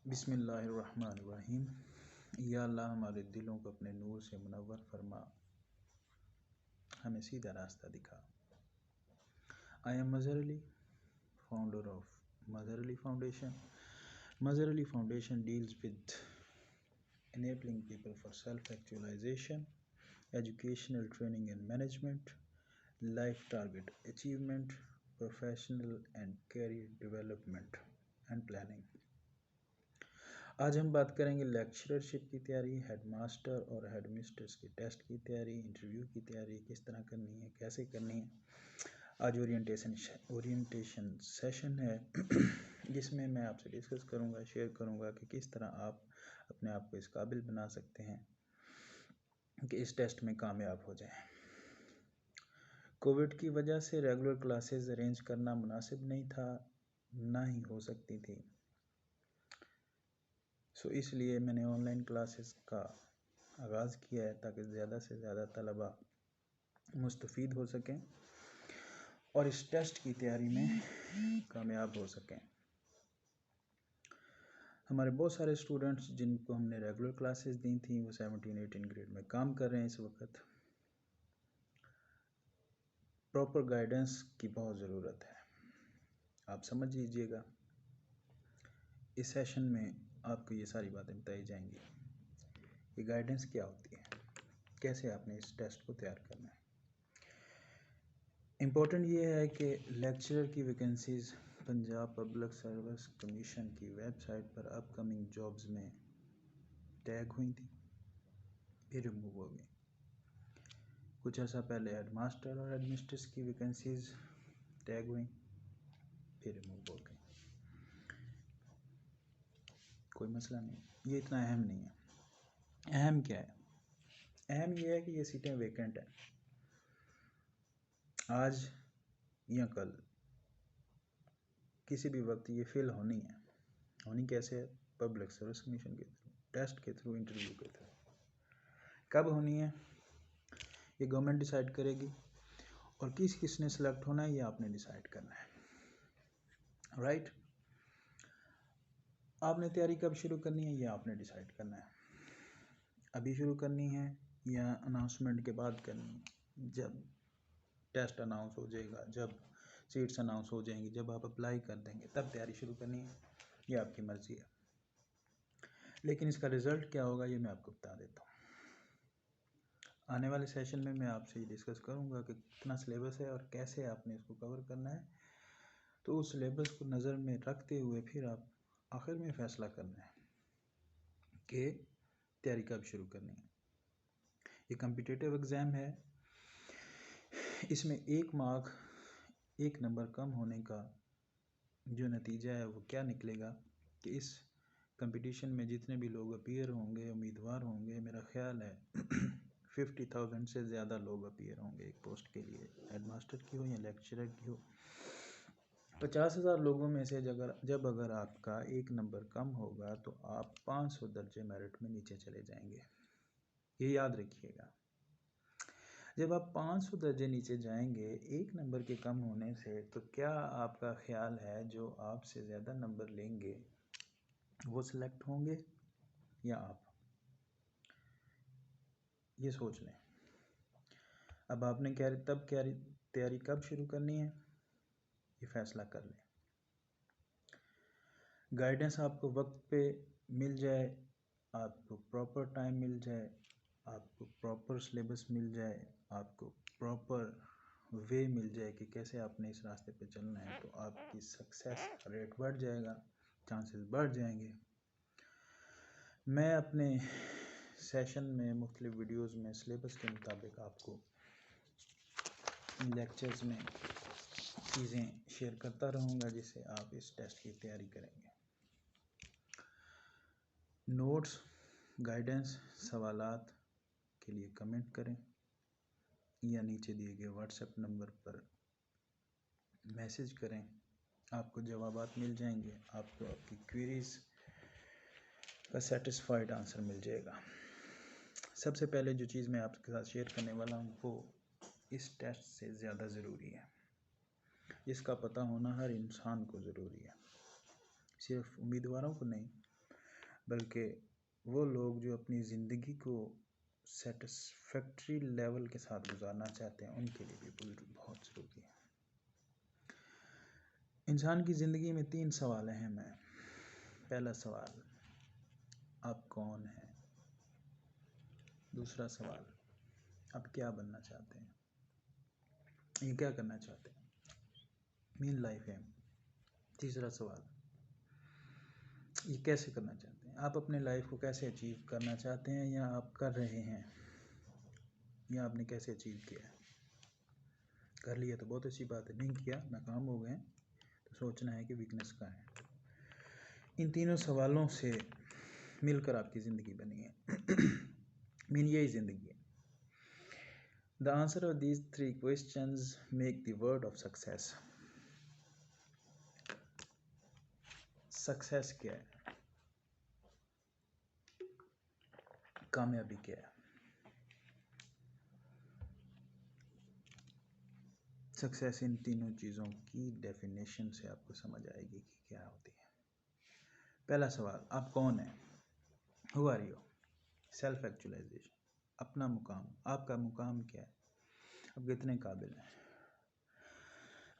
बिस्मिल्लाहिर्रहमानिर्रहीम। या अल्लाह हमारे दिलों को अपने नूर से मुनव्वर फरमा, हमें सीधा रास्ता दिखा। I am Mazhar Ali, founder of Mazhar Ali foundation. Mazhar Ali Foundation deals with enabling people for self-actualization, educational training and management, life target achievement, professional and career development and planning. आज हम बात करेंगे लेक्चरशिप की तैयारी, हेडमास्टर और हेडमिस्ट्रेस की टेस्ट की तैयारी, इंटरव्यू की तैयारी किस तरह करनी है, कैसे करनी है। आज ओरिएंटेशन सेशन है जिसमें मैं आपसे डिस्कस करूंगा, शेयर करूंगा कि किस तरह आप अपने आप को इस काबिल बना सकते हैं कि इस टेस्ट में कामयाब हो जाएं। कोविड की वजह से रेगुलर क्लासेस अरेंज करना मुनासिब नहीं था, ना ही हो सकती थी। इसलिए मैंने ऑनलाइन क्लासेस का आगाज़ किया है ताकि ज़्यादा से ज़्यादा तलबा मुस्तफ़ीद हो सकें और इस टेस्ट की तैयारी में कामयाब हो सकें। हमारे बहुत सारे स्टूडेंट्स जिनको हमने रेगुलर क्लासेस दी थी वो 17-18 ग्रेड में काम कर रहे हैं। इस वक्त प्रॉपर गाइडेंस की बहुत ज़रूरत है। आप समझ लीजिएगा, इस सेशन में आपको ये सारी बातें बताई जाएंगी कि गाइडेंस क्या होती है, कैसे आपने इस टेस्ट को तैयार करना है। इम्पोर्टेंट ये है कि लेक्चरर की vacancies Punjab public service commission की वेबसाइट पर अपकमिंग जॉब्स में टैग हुई थी, फिर रिमूव हो गई। कुछ अर्सा पहले हेडमास्टर और हेडमिस्ट्रेस की वैकेंसीज़ टैग हुई, फिर रिमूव हो गई। कोई मसला नहीं, ये इतना अहम नहीं है। अहम क्या है? अहम ये है कि ये सीटें वेकेंट हैं। आज या कल किसी भी वक्त ये फिल होनी है। होनी कैसे है? पब्लिक सर्विस कमीशन के थ्रू, टेस्ट के थ्रू, इंटरव्यू के थ्रू। कब होनी है ये गवर्नमेंट डिसाइड करेगी, और किस किस ने सेलेक्ट होना है ये आपने डिसाइड करना है। राइट? आपने तैयारी कब शुरू करनी है ये आपने डिसाइड करना है। अभी शुरू करनी है या अनाउंसमेंट के बाद करनी है? जब टेस्ट अनाउंस हो जाएगा, जब सीट्स अनाउंस हो जाएंगी, जब आप अप्लाई कर देंगे तब तैयारी शुरू करनी है, ये आपकी मर्ज़ी है। लेकिन इसका रिज़ल्ट क्या होगा ये मैं आपको बता देता हूँ। आने वाले सेशन में मैं आपसे ये डिस्कस करूँगा कि कितना सिलेबस है और कैसे आपने इसको कवर करना है। तो उस सिलेबस को नज़र में रखते हुए फिर आप आखिर में फ़ैसला करना है कि तैयारी कब शुरू करनी है। ये कॉम्पिटिटिव एग्ज़ाम है, इसमें 1 नंबर कम होने का जो नतीजा है वो क्या निकलेगा कि इस कंपटीशन में जितने भी लोग अपीयर होंगे, उम्मीदवार होंगे, मेरा ख्याल है 50,000 से ज़्यादा लोग अपीयर होंगे एक पोस्ट के लिए, हेडमास्टर की हो या लेक्चरर की हो। 50,000 लोगों में से जब अगर आपका 1 नंबर कम होगा तो आप 500 दर्जे मेरिट में नीचे चले जाएंगे। ये याद रखिएगा। जब आप 500 दर्जे नीचे जाएंगे 1 नंबर के कम होने से, तो क्या आपका ख्याल है जो आपसे ज़्यादा नंबर लेंगे वो सिलेक्ट होंगे या आप? ये सोच लें। अब आपने तैयारी कब शुरू करनी है ये फैसला कर लें। गाइडेंस आपको वक्त पे मिल जाए, आपको प्रॉपर टाइम मिल जाए, आपको प्रॉपर सिलेबस मिल जाए, आपको प्रॉपर वे मिल जाए कि कैसे आपने इस रास्ते पे चलना है, तो आपकी सक्सेस रेट बढ़ जाएगा, चांसेस बढ़ जाएंगे। मैं अपने सेशन में मुख्तलिफ वीडियोस में सिलेबस के मुताबिक आपको लेक्चर्स में चीज़ें शेयर करता रहूँगा जिससे आप इस टेस्ट की तैयारी करेंगे। नोट्स, गाइडेंस, सवालात के लिए कमेंट करें या नीचे दिए गए व्हाट्सएप नंबर पर मैसेज करें, आपको जवाबात मिल जाएंगे, आपको आपकी क्वेरीज़ का सेटिस्फाइड आंसर मिल जाएगा। सबसे पहले जो चीज़ मैं आपके साथ शेयर करने वाला हूँ वो इस टेस्ट से ज़्यादा ज़रूरी है, इसका पता होना हर इंसान को ज़रूरी है, सिर्फ उम्मीदवारों को नहीं बल्कि वो लोग जो अपनी ज़िंदगी को सेटिस्फैक्ट्री लेवल के साथ गुजारना चाहते हैं, उनके लिए भी बहुत ज़रूरी है। इंसान की ज़िंदगी में 3 सवाल अहम हैं। पहला सवाल, आप कौन हैं? दूसरा सवाल, आप क्या बनना चाहते हैं, ये क्या करना चाहते हैं, मेन लाइफ एम। तीसरा सवाल, ये कैसे करना चाहते हैं, आप अपने लाइफ को कैसे अचीव करना चाहते हैं, या आप कर रहे हैं, या आपने कैसे अचीव किया है। कर लिया तो बहुत अच्छी बात है, नहीं किया, नाकाम हो गए, तो सोचना है कि वीकनेस कहाँ है। इन तीनों सवालों से मिलकर आपकी ज़िंदगी बनी है। मीन यही ज़िंदगी है। The answer of these 3 questions make the word of success. Success क्या है, कामयाबी क्या है। सक्सेस इन तीनों चीज़ों की डेफिनेशन से आपको समझ आएगी कि क्या होती है। पहला सवाल, आप कौन हैं, who are you. Self actualization, अपना मुकाम, आपका मुकाम क्या है, आप कितने काबिल हैं,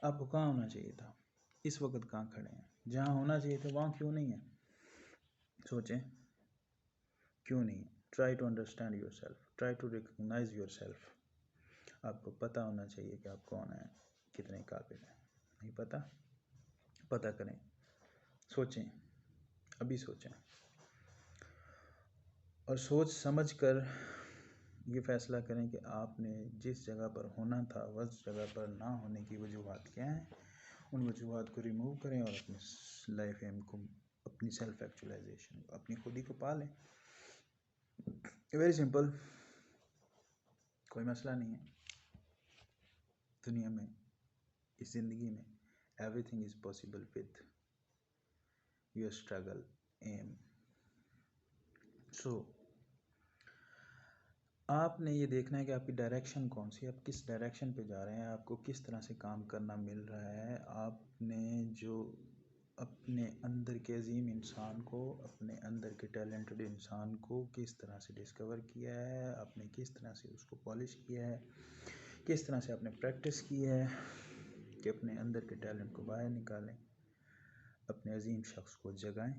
आपको कहाँ होना चाहिए था, इस वक्त कहाँ खड़े हैं, जहाँ होना चाहिए था वहाँ क्यों नहीं है। सोचें क्यों नहीं है। Try to understand yourself, try to recognize yourself. आपको पता होना चाहिए कि आप कौन हैं, कितने काबिल हैं। नहीं पता, पता करें, सोचें, अभी सोचें, और सोच समझ कर ये फैसला करें कि आपने जिस जगह पर होना था उस जगह पर ना होने की वजूहत क्या हैं। उन वजूहत को रिमूव करें और अपनी लाइफ एम को, अपनी सेल्फ एक्चुअलाइजेशन, अपनी खुद ही को पा लें। वेरी सिंपल, कोई मसला नहीं है। दुनिया में, इस ज़िंदगी में, everything is possible with your struggle aim. So आपने ये देखना है कि आपकी डायरेक्शन कौन सी है, आप किस डायरेक्शन पे जा रहे हैं, आपको किस तरह से काम करना मिल रहा है। आपने जो अपने अंदर के अजीम इंसान को, अपने अंदर के टैलेंटेड इंसान को किस तरह से डिस्कवर किया है, आपने किस तरह से उसको पॉलिश किया है, किस तरह से आपने प्रैक्टिस की है कि अपने अंदर के टैलेंट को बाहर निकालें, अपने अजीम शख्स को जगाएं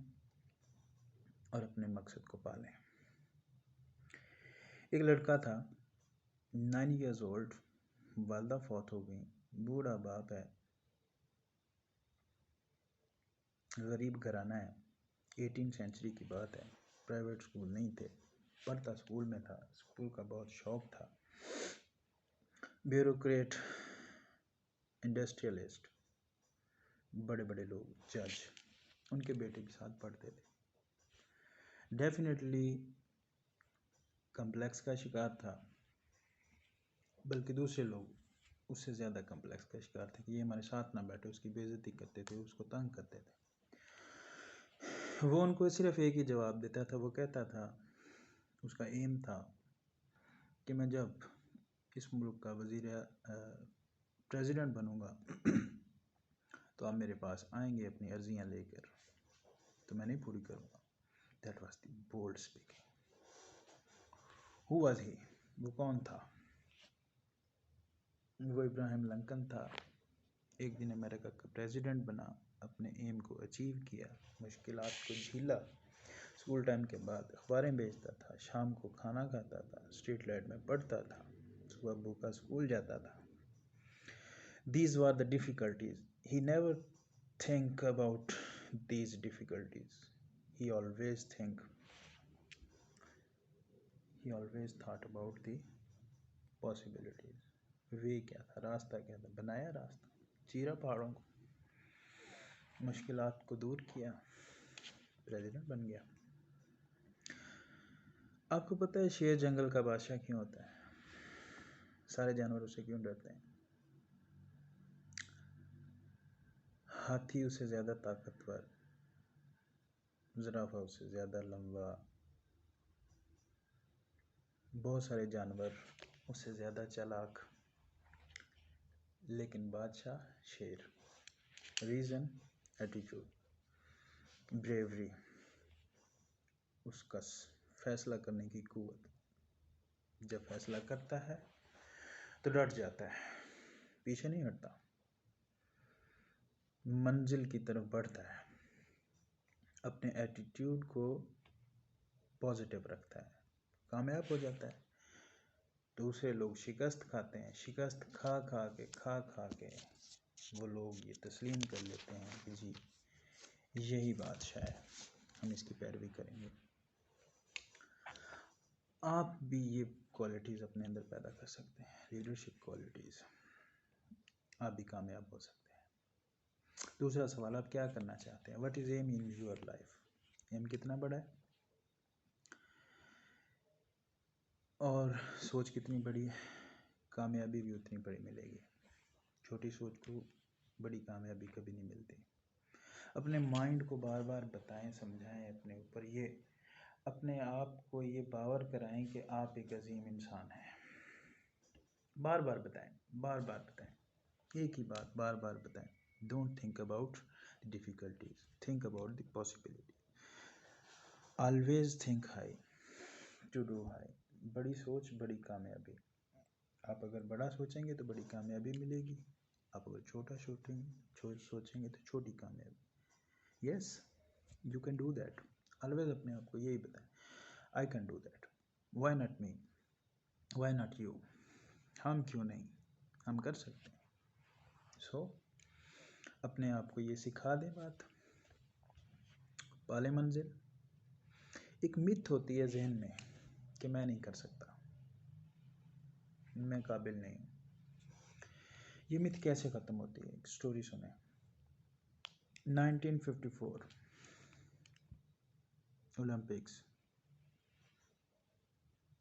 और अपने मकसद को पालें। एक लड़का था 9 years old, वालदा फौत हो गई, बूढ़ा बाप है, गरीब घराना है, 18वीं सेंचुरी की बात है, प्राइवेट स्कूल नहीं थे, पढ़ता स्कूल में था, स्कूल का बहुत शौक था। ब्यूरोक्रेट, इंडस्ट्रियलिस्ट, बड़े बड़े लोग, जज, उनके बेटे के साथ पढ़ते थे। डेफिनेटली कम्प्लेक्स का शिकार था, बल्कि दूसरे लोग उससे ज़्यादा कम्प्लेक्स का शिकार थे कि ये हमारे साथ ना बैठे, उसकी बेइज्जती करते थे, उसको तंग करते थे। वो उनको सिर्फ एक ही जवाब देता था, वो कहता था, उसका एम था कि मैं जब इस मुल्क का प्रेसिडेंट बनूंगा तो आप मेरे पास आएंगे अपनी अर्जियां लेकर, तो मैं नहीं पूरी करूंगा। That was the bold speaking. Who was he, वो कौन था। वो इब्राहिम लिंकन था। एक दिन अमेरिका का प्रेसिडेंट बना, अपने एम को अचीव किया, मुश्किलात को झीला, स्कूल टाइम के बाद अखबारें बेचता था, शाम को खाना खाता था, स्ट्रीट लाइट में पढ़ता था, सुबह भूखा स्कूल जाता था। These were the difficulties. He never think about these difficulties. He always thought about the possibilities. वे क्या था, रास्ता क्या था, बनाया रास्ता, चीरा पहाड़ों को, मुश्किलात को दूर किया, प्रेसिडेंट बन गया। आपको पता है शेर जंगल का बादशाह क्यों होता है, सारे जानवरों से क्यों डरते हैं। हाथी उससे ज़्यादा ताकतवर, ज़राफ़ा उससे ज़्यादा लंबा, बहुत सारे जानवर उससे ज़्यादा चालाक, लेकिन बादशाह शेर। रीज़न, एटीट्यूड, ब्रेवरी, उसका फैसला करने की कुव्वत। जब फैसला करता है तो डट जाता है, पीछे नहीं हटता, मंजिल की तरफ बढ़ता है, अपने एटीट्यूड को पॉजिटिव रखता है, कामयाब हो जाता है। दूसरे लोग शिकस्त खाते हैं, शिकस्त खा खा के वो लोग ये तस्लीम कर लेते हैं कि जी यही बादशाह है, हम इसकी पैरवी करेंगे। आप भी ये क्वालिटीज़ अपने अंदर पैदा कर सकते हैं, लीडरशिप क्वालिटीज़, आप भी कामयाब हो सकते हैं। दूसरा सवाल, आप क्या करना चाहते हैं? What is aim in your life? Aim कितना बड़ा है और सोच कितनी बड़ी है, कामयाबी भी उतनी बड़ी मिलेगी। छोटी सोच को बड़ी कामयाबी कभी नहीं मिलती। अपने माइंड को बार बार बताएं, समझाएं अपने ऊपर, ये अपने आप को ये बावर कराएं कि आप एक अजीम इंसान हैं। बार बार बताएं, बार बार बताएं, एक ही बात बार बार बताएं। Don't think about the difficulties, think about the possibility. Always think high to do high. बड़ी सोच बड़ी कामयाबी। आप अगर बड़ा सोचेंगे तो बड़ी कामयाबी मिलेगी, आप अगर छोटा सोचेंगे तो छोटी कामयाबी। Yes, you can do that. Always अपने आप को यही बताएं, I can do that, why not me, why not you, हम क्यों नहीं, हम कर सकते हैं। सो अपने आप को ये सिखा दें बात, पाले मंजिल। एक मिथ होती है जहन में कि मैं नहीं कर सकता, मैं काबिल नहीं हूँ। ये मिथ कैसे ख़त्म होती है? एक स्टोरी सुने। 1954 ओलंपिक्स,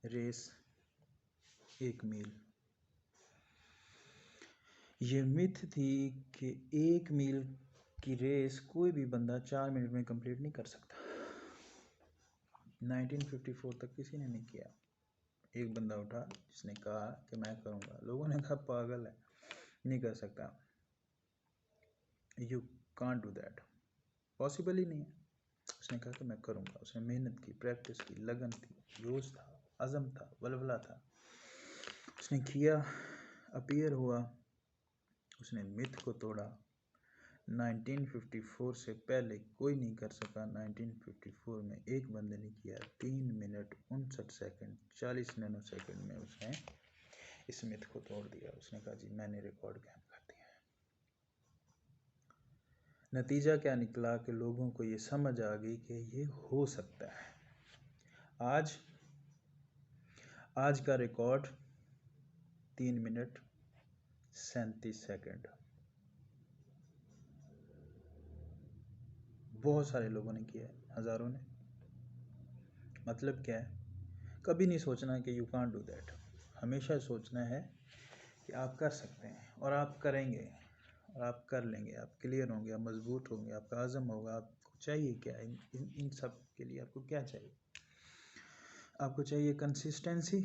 रेस 1 मील। ये मिथ थी कि 1 मील की रेस कोई भी बंदा 4 मिनट में कंप्लीट नहीं कर सकता। 1954 तक किसी ने नहीं किया। एक बंदा उठा जिसने कहा कि मैं करूँगा। लोगों ने कहा पागल है, नहीं कर सकता, you can't do that, possible ही नहीं है। उसने कहा कि मैं करूँगा। उसने मेहनत की, प्रैक्टिस की, लगन थी, जोश था, अज़म था, वलवला था। उसने किया, अपीयर हुआ, उसने मिथ को तोड़ा। 1954 से पहले कोई नहीं कर सका। 1954 में एक बंदे ने किया। 3 मिनट 59 सेकंड 40 नैनो सेकंड में उसने इस मिथ को तोड़ दिया। उसने कहा जी मैंने रिकॉर्ड कायम कर दिया। नतीजा क्या निकला कि लोगों को ये समझ आ गई कि ये हो सकता है। आज का रिकॉर्ड 3 मिनट 37 सेकंड। बहुत सारे लोगों ने किया है, हज़ारों ने। मतलब क्या है? कभी नहीं सोचना कि यू कांट डू दैट। हमेशा सोचना है कि आप कर सकते हैं और आप करेंगे और आप कर लेंगे। आप क्लियर होंगे, आप मजबूत होंगे, आपका आज़म होगा। आपको चाहिए क्या? इन सब के लिए आपको क्या चाहिए? आपको चाहिए कंसिस्टेंसी,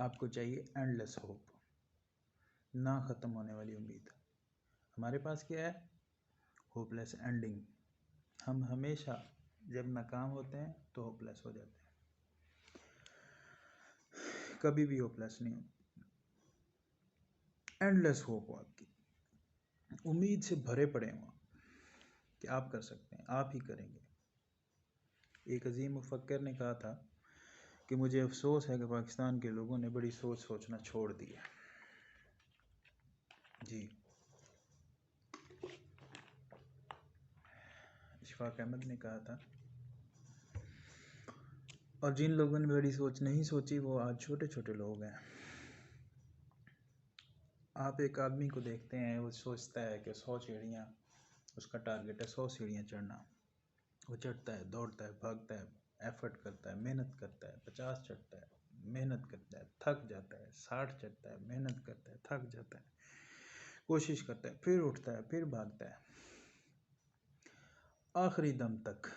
आपको चाहिए एंडलेस होप, ना ख़त्म होने वाली उम्मीद। हमारे पास क्या है? Hopeless ending. हम हमेशा जब नाकाम होते हैं तो होपलेस हो जाते हैं, कभी भी होपलेस नहीं होते। एंडलेस होप हो, आपकी उम्मीद से भरे पड़े हो कि आप कर सकते हैं, आप ही करेंगे। एक अजीम मुफक्किर ने कहा था कि मुझे अफसोस है कि पाकिस्तान के लोगों ने बड़ी सोच सोचना छोड़ दिया। जी, इशफाक अहमद ने कहा था। और जिन लोगों ने बड़ी सोच नहीं सोची वो आज छोटे छोटे लोग हैं। आप एक आदमी को देखते हैं, वो सोचता है कि 100 सीढ़ियाँ उसका टारगेट है, 100 सीढ़ियाँ चढ़ना। वो चढ़ता है, दौड़ता है, भागता है, एफर्ट करता है, मेहनत करता है, 50 चढ़ता है, मेहनत करता है, थक जाता है, 60 चढ़ता है, मेहनत करता है, थक जाता है, कोशिश करता है, फिर उठता है, फिर भागता है, आखिरी दम तक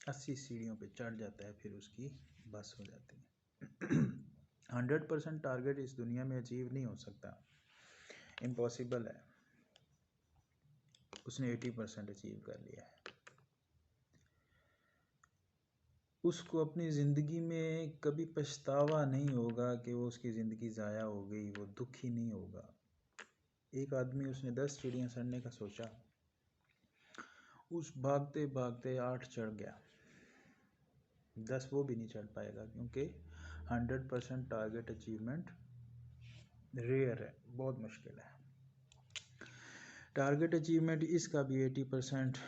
80 सीढ़ियों पे चढ़ जाता है, फिर उसकी बस हो जाती है। 100% टारगेट इस दुनिया में अचीव नहीं हो सकता, इम्पॉसिबल है। उसने 80% अचीव कर लिया है। उसको अपनी ज़िंदगी में कभी पछतावा नहीं होगा कि वो उसकी ज़िंदगी ज़ाया हो गई, वो दुखी नहीं होगा। एक आदमी, उसने 10 सीढ़ियाँ चढ़ने का सोचा, उस भागते भागते 8 चढ़ गया, 10 वो भी नहीं चढ़ पाएगा, क्योंकि 100% टारगेट अचीवमेंट रेयर है, बहुत मुश्किल है। टारगेट अचीवमेंट इसका भी 80%,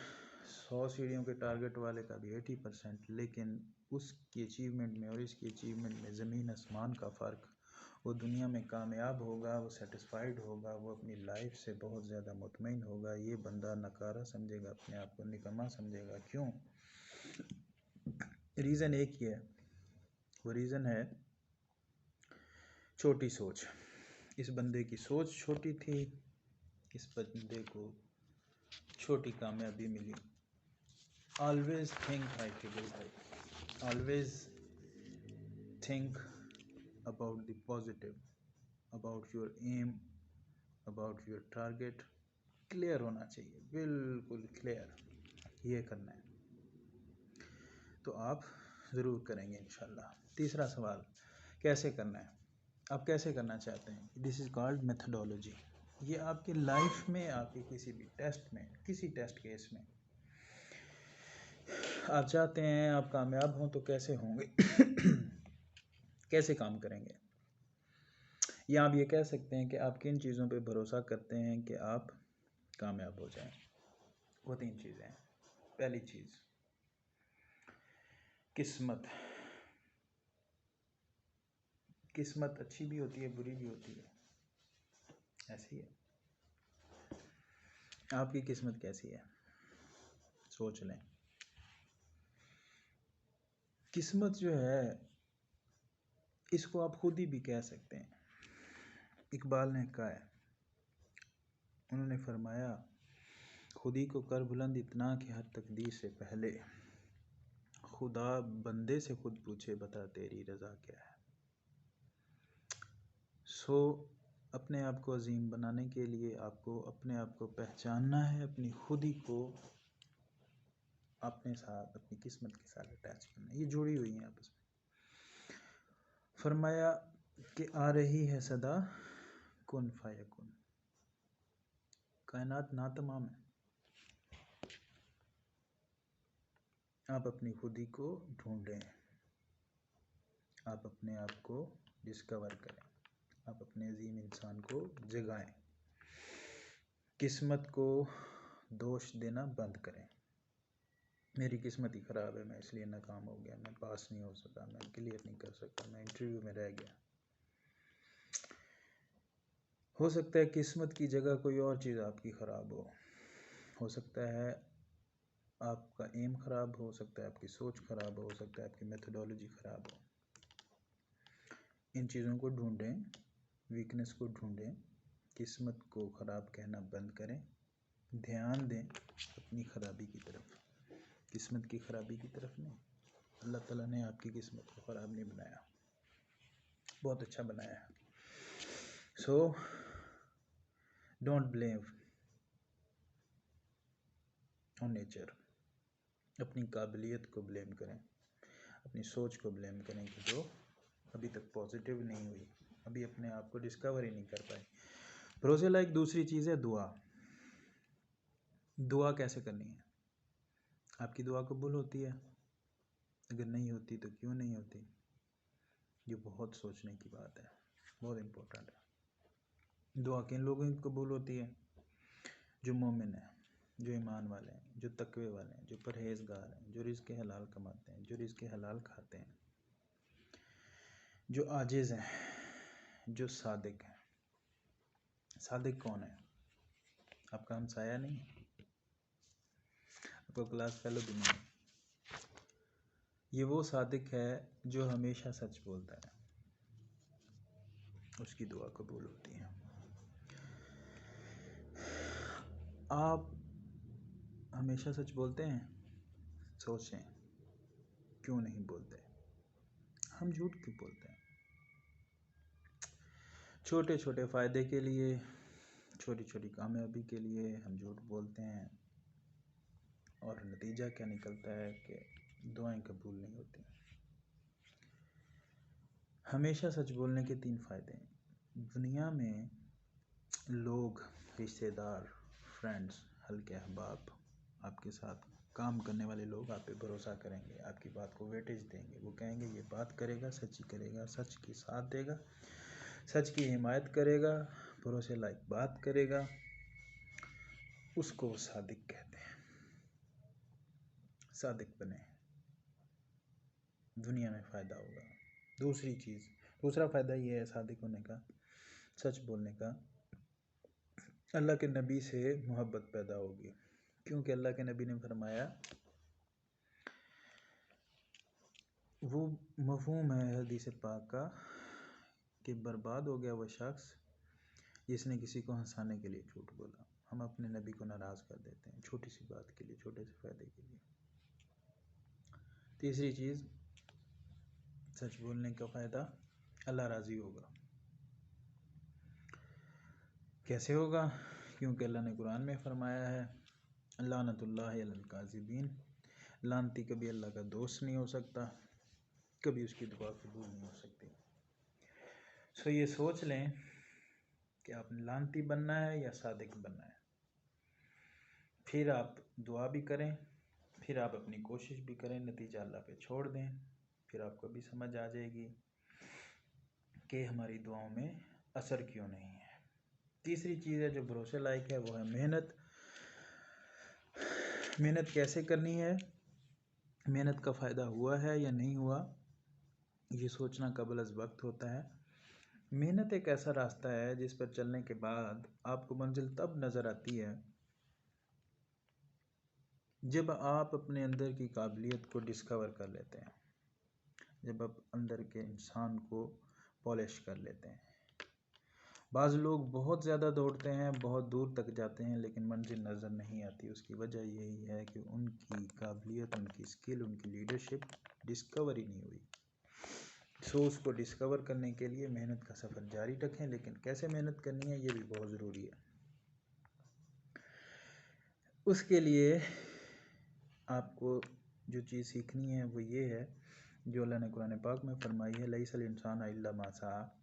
100 सीढ़ियों के टारगेट वाले का भी 80%, लेकिन उसकी अचीवमेंट में और इसकी अचीवमेंट में ज़मीन आसमान का फ़र्क। वो दुनिया में कामयाब होगा, वो सेटिस्फाइड होगा, वो अपनी लाइफ से बहुत ज़्यादा मुतमईन होगा। ये बंदा नकारा समझेगा, अपने आप को निकम्मा समझेगा। क्यों? रीज़न एक ही है, वो रीज़न है छोटी सोच। इस बंदे की सोच छोटी थी, इस बंदे को छोटी कामयाबी मिली। Always think positive, always think about the positive, about your aim, about your target. Clear होना चाहिए, बिल्कुल क्लियर, ये करना है तो आप ज़रूर करेंगे इंशाल्लाह। तीसरा सवाल, कैसे करना है? आप कैसे करना चाहते हैं? This is called methodology. ये आपकी लाइफ में, आपके किसी भी टेस्ट में, किसी टेस्ट केस में आप चाहते हैं आप कामयाब हों, तो कैसे होंगे? कैसे काम करेंगे? या आप ये कह सकते हैं कि आप किन चीज़ों पे भरोसा करते हैं कि आप कामयाब हो जाएं। वो 3 चीज़ें हैं। पहली चीज़, किस्मत। किस्मत अच्छी भी होती है, बुरी भी होती है, ऐसी है। आपकी किस्मत कैसी है? सोच लें। किस्मत जो है, इसको आप खुद ही भी कह सकते हैं। इकबाल ने कहा है, उन्होंने फरमाया, खुदी को कर बुलंद इतना कि हर तकदीर से पहले खुदा बंदे से खुद पूछे, बता तेरी रज़ा क्या है। सो अपने आप को अजीम बनाने के लिए आपको अपने आप को पहचानना है, अपनी खुदी को अपने साथ, अपनी किस्मत के साथ अटैच करना है। ये जुड़ी हुई हैं आपस में। फरमाया कि आ रही है सदा कुन फायकुन। कायनात ना तमाम है, आप अपनी खुदी को ढूंढें, आप अपने आप को डिस्कवर करें, आप अपने अजीम इंसान को जगाएं। किस्मत को दोष देना बंद करें। मेरी किस्मत ही ख़राब है, मैं इसलिए नाकाम हो गया, मैं पास नहीं हो सका, मैं क्लियर नहीं कर सका, मैं इंटरव्यू में रह गया। हो सकता है किस्मत की जगह कोई और चीज़ आपकी ख़राब हो सकता है आपका एम ख़राब हो सकता है, आपकी सोच ख़राब हो सकता है आपकी मेथडोलॉजी ख़राब हो। इन चीज़ों को ढूंढें, वीकनेस को ढूंढें, किस्मत को ख़राब कहना बंद करें, ध्यान दें अपनी ख़राबी की तरफ, किस्मत की ख़राबी की तरफ नहीं। अल्लाह ताला ने आपकी किस्मत को ख़राब नहीं बनाया, बहुत अच्छा बनाया है। So don't blame on nature. अपनी काबिलियत को ब्लेम करें, अपनी सोच को ब्लेम करें कि जो अभी तक पॉजिटिव नहीं हुई, अभी अपने आप को डिस्कवर ही नहीं कर पाए। भरोसे लायक दूसरी चीज़ है दुआ। दुआ कैसे करनी है? आपकी दुआ कबूल होती है? अगर नहीं होती तो क्यों नहीं होती? ये बहुत सोचने की बात है, बहुत इम्पोर्टेंट है। दुआ किन लोगों की कबूल होती है? जो मोमिन है, जो ईमान वाले हैं, जो तकवे वाले हैं, जो परहेज़गार हैं, जो रिज़्क़ हलाल कमाते हैं, जो रिज़्क़ हलाल खाते हैं, जो आजिज़ हैं, जो सादिक हैं। सादिक कौन है? आपका हमसाया नहीं है, आपका क्लास फेलो भी नहीं है। ये वो सादिक है जो हमेशा सच बोलता है, उसकी दुआ कबूल होती है। आप हमेशा सच बोलते हैं? सोचें, क्यों नहीं बोलते? हम झूठ क्यों बोलते हैं? छोटे छोटे फ़ायदे के लिए, छोटी छोटी कामयाबी के लिए हम झूठ बोलते हैं, और नतीजा क्या निकलता है कि दुआएं कबूल नहीं होती। हमेशा सच बोलने के 3 फायदे हैं। दुनिया में लोग, रिश्तेदार, फ्रेंड्स, हल्के अहबाब, आपके साथ काम करने वाले लोग आप पे भरोसा करेंगे, आपकी बात को वेटेज देंगे। वो कहेंगे ये बात करेगा, सच ही करेगा, सच की साथ देगा, सच की हिमायत करेगा, भरोसे लायक बात करेगा, उसको वो सादिक कहते हैं। सादिक बने, दुनिया में फ़ायदा होगा। दूसरा फ़ायदा ये है सादिक होने का, सच बोलने का, अल्लाह के नबी से मोहब्बत पैदा होगी। क्योंकि अल्लाह के नबी ने फरमाया, वो मफ़हूम है हदीस पाक का कि बर्बाद हो गया वह शख्स जिसने किसी को हंसाने के लिए झूठ बोला। हम अपने नबी को नाराज़ कर देते हैं छोटी सी बात के लिए, छोटे से फ़ायदे के लिए। तीसरी चीज़, सच बोलने का फ़ायदा, अल्लाह राज़ी होगा। कैसे होगा? क्योंकि अल्लाह ने कुरान में फ़रमाया है, लानतुल्लाहि अलल काज़िबीन, लानती कभी अल्लाह का दोस्त नहीं हो सकता, कभी उसकी दुआ कबूल नहीं हो सकती। सो ये सोच लें कि आपने लानती बनना है या सादिक बनना है। फिर आप दुआ भी करें, फिर आप अपनी कोशिश भी करें, नतीजा अल्लाह पे छोड़ दें। फिर आपको भी समझ आ जाएगी कि हमारी दुआओं में असर क्यों नहीं है। तीसरी चीज़ है जो भरोसे लायक है, वो है मेहनत। मेहनत कैसे करनी है, मेहनत का फ़ायदा हुआ है या नहीं हुआ, ये सोचना कबल अज़ वक्त होता है। मेहनत एक ऐसा रास्ता है जिस पर चलने के बाद आपको मंजिल तब नज़र आती है जब आप अपने अंदर की काबिलियत को डिस्कवर कर लेते हैं, जब आप अंदर के इंसान को पॉलिश कर लेते हैं। बाज़ लोग बहुत ज़्यादा दौड़ते हैं, बहुत दूर तक जाते हैं, लेकिन मंजिल नज़र नहीं आती। उसकी वजह यही है कि उनकी काबिलियत, उनकी स्किल, उनकी लीडरशिप डिस्कवर ही नहीं हुई। सो उसको डिस्कवर करने के लिए मेहनत का सफ़र जारी रखें, लेकिन कैसे मेहनत करनी है ये भी बहुत ज़रूरी है। उसके लिए आपको जो चीज़ सीखनी है वो ये है जो अल्लाह ने कुरान पाक में फरमाई है, लैसल इंसान इल्ला मा सआ।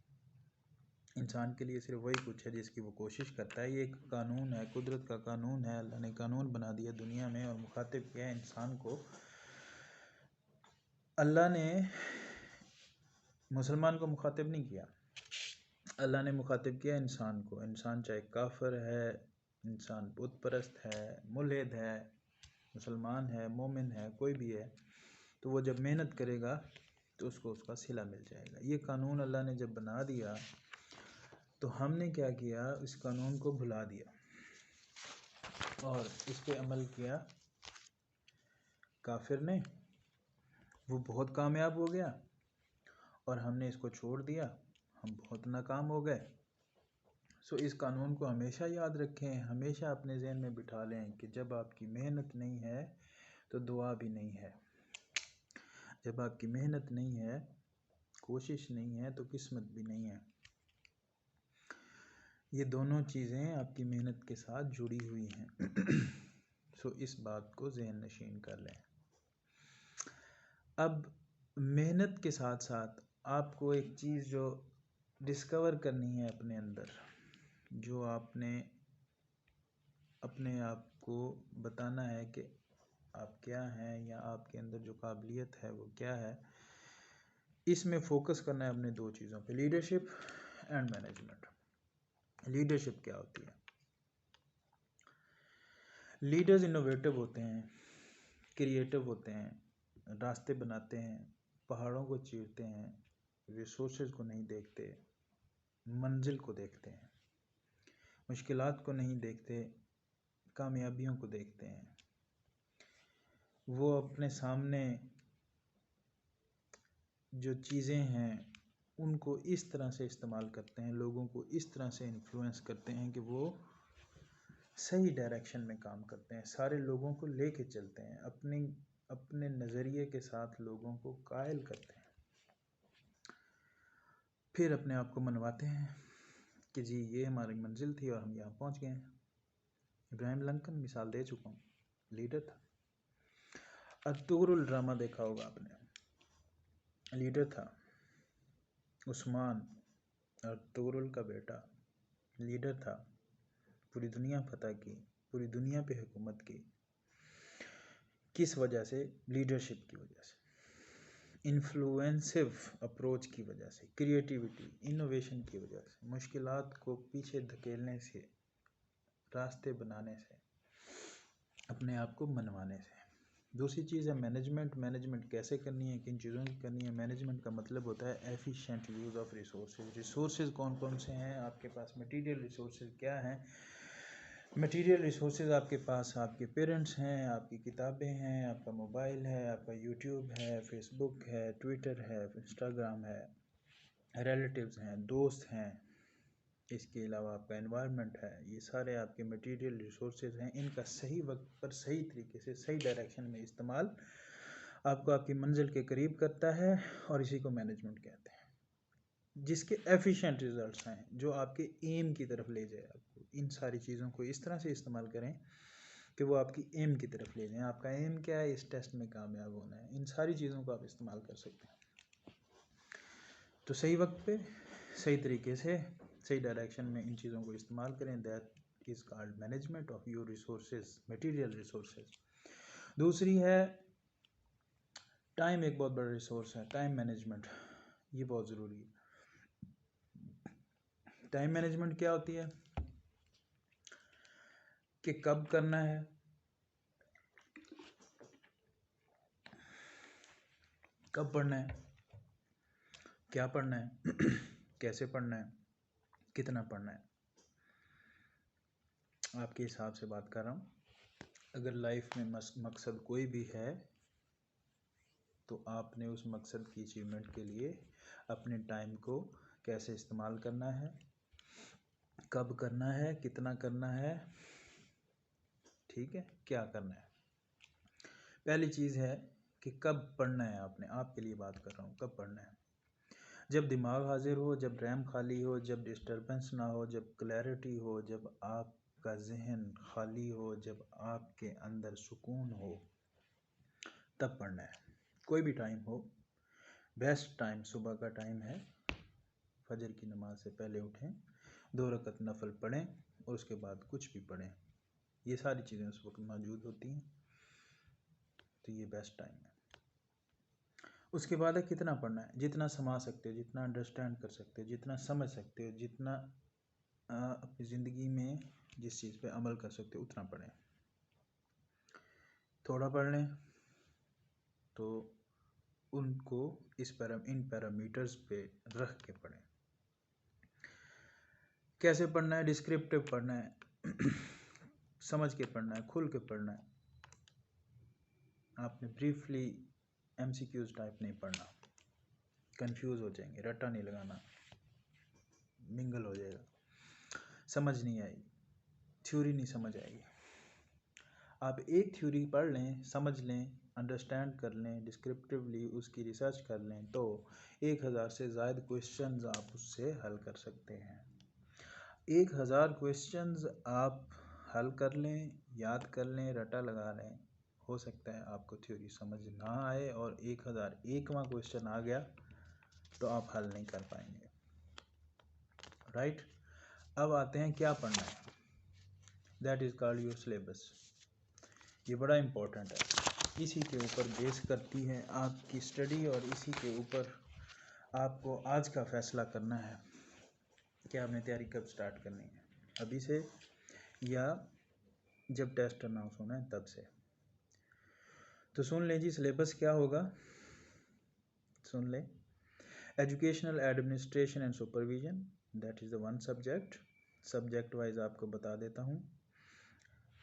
इंसान के लिए सिर्फ वही कुछ है जिसकी वो कोशिश करता है। ये एक कानून है, कुदरत का कानून है। अल्लाह ने कानून बना दिया दुनिया में और मुखातिब किया है इंसान को। अल्लाह ने मुसलमान को मुखातिब नहीं किया, अल्लाह ने मुखातिब किया इंसान को। इंसान चाहे काफिर है, इंसान बुत परस्त है, मुल्हिद है, मुसलमान है, मोमिन है, कोई भी है, तो वो जब मेहनत करेगा तो उसको उसका सिला मिल जाएगा। ये कानून अल्लाह ने जब बना दिया तो हमने क्या किया, इस कानून को भुला दिया और इस पे अमल किया काफिर ने। वो बहुत कामयाब हो गया और हमने इसको छोड़ दिया, हम बहुत नाकाम हो गए। सो इस कानून को हमेशा याद रखें, हमेशा अपने जहन में बिठा लें कि जब आपकी मेहनत नहीं है तो दुआ भी नहीं है। जब आपकी मेहनत नहीं है, कोशिश नहीं है, तो किस्मत भी नहीं है। ये दोनों चीज़ें आपकी मेहनत के साथ जुड़ी हुई हैं। सो इस बात को जहन नशीन कर लें। अब मेहनत के साथ साथ आपको एक चीज़ जो डिस्कवर करनी है अपने अंदर, जो आपने अपने आप को बताना है कि आप क्या हैं या आपके अंदर जो काबिलियत है वो क्या है, इसमें फोकस करना है अपने दो चीज़ों पे, लीडरशिप एंड मैनेजमेंट। लीडरशिप क्या होती है? लीडर्स इनोवेटिव होते हैं, क्रिएटिव होते हैं, रास्ते बनाते हैं, पहाड़ों को चीरते हैं, रिसोर्सेज को नहीं देखते, मंजिल को देखते हैं, मुश्किलात को नहीं देखते, कामयाबियों को देखते हैं। वो अपने सामने जो चीज़ें हैं उनको इस तरह से इस्तेमाल करते हैं, लोगों को इस तरह से इन्फ्लुएंस करते हैं कि वो सही डायरेक्शन में काम करते हैं, सारे लोगों को लेके चलते हैं, अपने नज़रिए के साथ लोगों को कायल करते हैं। फिर अपने आप को मनवाते हैं कि जी ये हमारी मंजिल थी और हम यहाँ पहुँच गए हैं। इब्राहिम लिंकन मिसाल दे चुका हूँ, लीडर था। अर्तुगरुल ड्रामा देखा होगा आपने। लीडर था उस्मान, अर्तुगरुल का बेटा लीडर था, पूरी दुनिया फतह की, पूरी दुनिया पे हुकूमत की। किस वजह से? लीडरशिप की वजह से, इन्फ्लुएंसिव अप्रोच की वजह से, क्रिएटिविटी इनोवेशन की वजह से, मुश्किलात को पीछे धकेलने से, रास्ते बनाने से, अपने आप को मनवाने से। दूसरी चीज़ है मैनेजमेंट। मैनेजमेंट कैसे करनी है, किन चीज़ों की करनी है? मैनेजमेंट का मतलब होता है efficient use of resources. Resources कौन कौन से हैं आपके पास? मटेरियल रिसोर्सेज क्या हैं? मटेरियल रिसोर्सेज आपके पास आपके पेरेंट्स हैं, आपकी किताबें हैं, आपका मोबाइल है, आपका यूट्यूब है, फेसबुक है, ट्विटर है, इंस्टाग्राम है, रिलेटिव्स हैं, दोस्त हैं, इसके अलावा आपका एनवायरनमेंट है। ये सारे आपके मटेरियल रिसोर्सेज हैं। इनका सही वक्त पर सही तरीके से सही डायरेक्शन में इस्तेमाल आपको आपकी मंजिल के करीब करता है और इसी को मैनेजमेंट कहते हैं। जिसके एफिशिएंट रिजल्ट्स हैं, जो आपके एम की तरफ ले जाए आपको। इन सारी चीज़ों को इस तरह से इस्तेमाल करें कि वो आपकी एम की तरफ ले जाएं। आपका एम क्या है? इस टेस्ट में कामयाब होना है। इन सारी चीज़ों को आप इस्तेमाल कर सकते हैं। तो सही वक्त पे सही तरीके से सही डायरेक्शन में इन चीज़ों को इस्तेमाल करें। That is called management of your resources, material resources. दूसरी है टाइम। एक बहुत बड़ा रिसोर्स है टाइम मैनेजमेंट, ये बहुत ज़रूरी है। टाइम मैनेजमेंट क्या होती है कि कब करना है, कब पढ़ना है, क्या पढ़ना है, कैसे पढ़ना है, कितना पढ़ना है। आपके हिसाब से बात कर रहा हूँ। अगर लाइफ में मकसद कोई भी है तो आपने उस मकसद की अचीवमेंट के लिए अपने टाइम को कैसे इस्तेमाल करना है, कब करना है, कितना करना है, ठीक है, क्या करना है। पहली चीज़ है कि कब पढ़ना है। आपने, आपके लिए बात कर रहा हूँ, कब पढ़ना है? जब दिमाग हाजिर हो, जब रैम खाली हो, जब डिस्टर्बेंस ना हो, जब क्लैरिटी हो, जब आपका जहन खाली हो, जब आपके अंदर सुकून हो, तब पढ़ना है। कोई भी टाइम हो, बेस्ट टाइम सुबह का टाइम है। फजर की नमाज से पहले उठें, 2 रकत नफल पढ़ें और उसके बाद कुछ भी पढ़ें। ये सारी चीज़ें उस वक्त मौजूद होती हैं, तो ये बेस्ट टाइम है। उसके बाद है कितना पढ़ना है। जितना समा सकते हो, जितना अंडरस्टैंड कर सकते हो, जितना समझ सकते हो, जितना अपनी ज़िंदगी में जिस चीज़ पे अमल कर सकते हो उतना पढ़ें। थोड़ा पढ़ लें तो उनको इन पैरामीटर्स पे रख के पढ़ें। कैसे पढ़ना है? डिस्क्रिप्टिव पढ़ना है, समझ के पढ़ना है, खुल के पढ़ना है। आपने ब्रीफली MCQs टाइप नहीं पढ़ना, कंफ्यूज हो जाएंगे, रट्टा नहीं लगाना, मिंगल हो जाएगा, समझ नहीं आएगी, थ्योरी नहीं समझ आएगी। आप एक थ्योरी पढ़ लें, समझ लें, अंडरस्टैंड कर लें, डिस्क्रिप्टिवली उसकी रिसर्च कर लें तो 1000 से ज़ायद क्वेश्चंस आप उससे हल कर सकते हैं। 1000 क्वेश्चंस आप हल कर लें, याद कर लें, रटा लगा लें। हो सकता है आपको थ्योरी समझ ना आए और 1001वां क्वेश्चन आ गया तो आप हल नहीं कर पाएंगे। राइट। अब आते हैं क्या पढ़ना है। That is called your syllabus. ये बड़ा इम्पोर्टेंट है। इसी के ऊपर बेस करती है आपकी स्टडी और इसी के ऊपर आपको आज का फैसला करना है कि आपने तैयारी कब स्टार्ट करनी है, अभी से या जब टेस्ट अनाउंस होना है तब से। तो सुन लें जी, सिलेबस क्या होगा, सुन लें। Educational administration and supervision, that is the one subject. Subject wise आपको बता देता हूँ।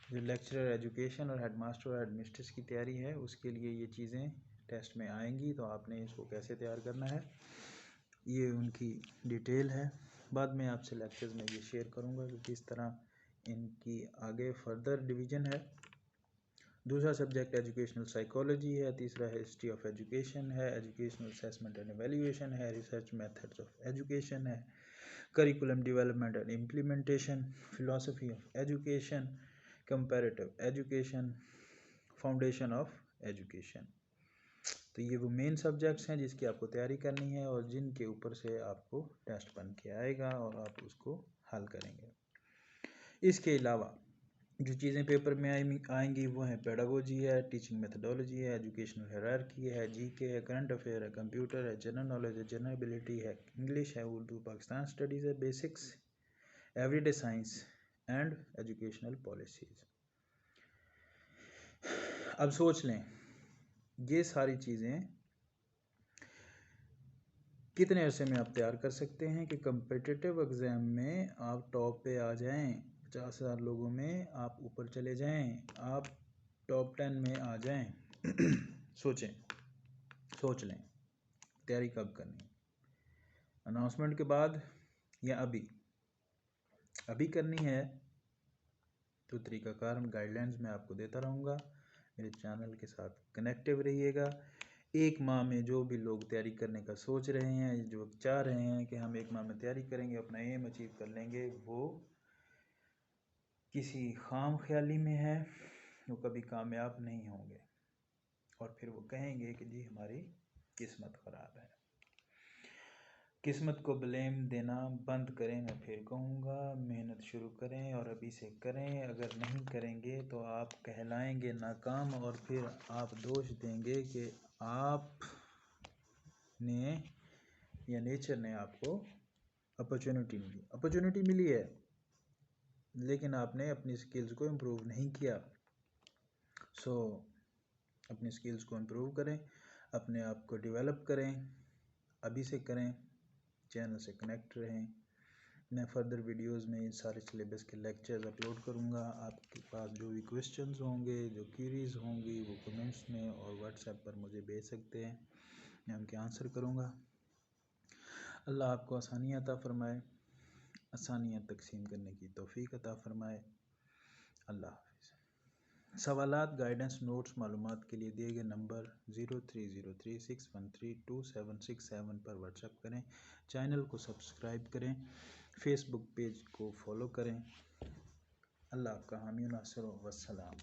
जो लेक्चरर एजुकेशन और हेडमास्टर और हेडमिस्ट्रेस की तैयारी है उसके लिए ये चीज़ें टेस्ट में आएंगी, तो आपने इसको कैसे तैयार करना है ये उनकी डिटेल है। बाद में आपसे लेक्चर्स में ये शेयर करूँगा कि किस तरह इनकी आगे फर्दर डिवीज़न है। दूसरा सब्जेक्ट एजुकेशनल साइकोलॉजी है। तीसरा है हिस्ट्री ऑफ एजुकेशन है। एजुकेशनल असेसमेंट एंड एवेल्यूएशन है। रिसर्च मेथड्स ऑफ एजुकेशन है। Curriculum development and implementation, philosophy of education, comparative education, foundation of education. तो ये वो मेन सब्जेक्ट्स हैं जिसकी आपको तैयारी करनी है और जिनके ऊपर से आपको टेस्ट बन के आएगा और आप उसको हल करेंगे। इसके अलावा जो चीज़ें पेपर में आएंगी वो हैं पेडागोजी है, टीचिंग मेथडोलॉजी है, एजुकेशनल हायरार्की है, जीके है, करंट अफेयर है, कंप्यूटर है, जनरल नॉलेज है, जनरल एबिलिटी है, इंग्लिश है, उर्दू, पाकिस्तान स्टडीज़ है, basics, everyday science and educational policies. अब सोच लें ये सारी चीज़ें कितने अरसे में आप तैयार कर सकते हैं कि कम्पिटिटिव एग्ज़ाम में आप टॉप पे आ जाएं, 50,000 लोगों में आप ऊपर चले जाएं, आप टॉप 10 में आ जाएं। सोच लें तैयारी कब करनी, अनाउंसमेंट के बाद या अभी करनी है तो तरीक़ाकार गाइडलाइंस मैं आपको देता रहूँगा। मेरे चैनल के साथ कनेक्टिव रहिएगा। एक माह में जो भी लोग तैयारी करने का सोच रहे हैं, जो चाह रहे हैं कि हम एक माह में तैयारी करेंगे, अपना एम अचीव कर लेंगे, वो किसी खाम ख्याली में है, वो कभी कामयाब नहीं होंगे और फिर वो कहेंगे कि जी हमारी किस्मत ख़राब है। किस्मत को ब्लेम देना बंद करें, मैं फिर कहूँगा मेहनत शुरू करें और अभी से करें। अगर नहीं करेंगे तो आप कहलाएंगे नाकाम और फिर आप दोष देंगे कि आप ने या नेचर ने आपको अपॉर्चुनिटी मिली है लेकिन आपने अपनी स्किल्स को इम्प्रूव नहीं किया। सो अपनी स्किल्स को इम्प्रूव करें, अपने आप को डेवलप करें, अभी से करें, चैनल से कनेक्ट रहें। मैं फर्दर वीडियोस में इस सारे सिलेबस के लेक्चर्स अपलोड करूँगा। आपके पास जो भी क्वेश्चंस होंगे, जो क्वेरीज होंगी, वो कमेंट्स में और व्हाट्सएप पर मुझे भेज सकते हैं, मैं उनके आंसर करूँगा। अल्लाह आपको आसानियाँ अता फ़रमाए, आसानियाँ तकसीम करने की तौफीक अता फ़रमाए। अल्लाह हाफ़िज़। सवालात, गाइडेंस, नोट्स, मालूमात के लिए दिए गए नंबर 030361326767 पर व्हाट्सएप करें। चैनल को सब्सक्राइब करें, फेसबुक पेज को फॉलो करें। अल्लाह आपका हामी नासिर हो। वस्सलाम।